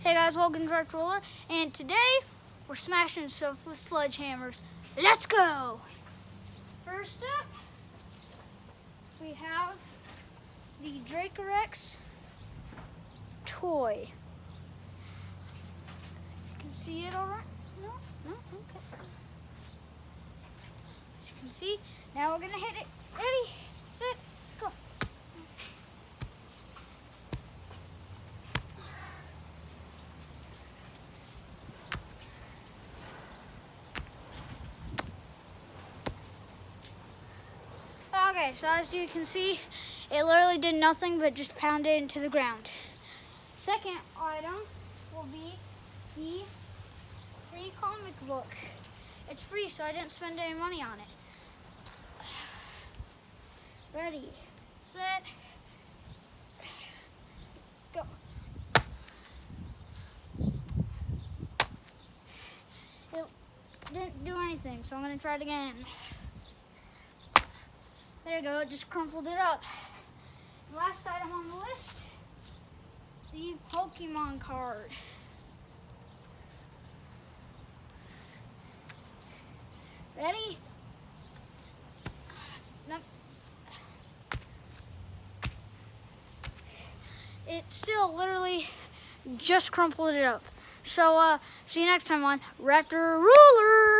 Hey guys, welcome to Retro Roller, and today we're smashing stuff with sledgehammers. Let's go! First up, we have the Dracorex toy. You can see it all right? No, okay. As you can see, now we're gonna hit it. Ready, set, go. Okay, so as you can see, it literally did nothing but just pound it into the ground. Second item will be the free comic book. It's free, so I didn't spend any money on it. Ready, set, go. It didn't do anything, so I'm gonna try it again. There you go, it just crumpled it up. Last item on the list, the Pokemon card. Ready? Nope. It still literally just crumpled it up. So, see you next time on Retro Roller.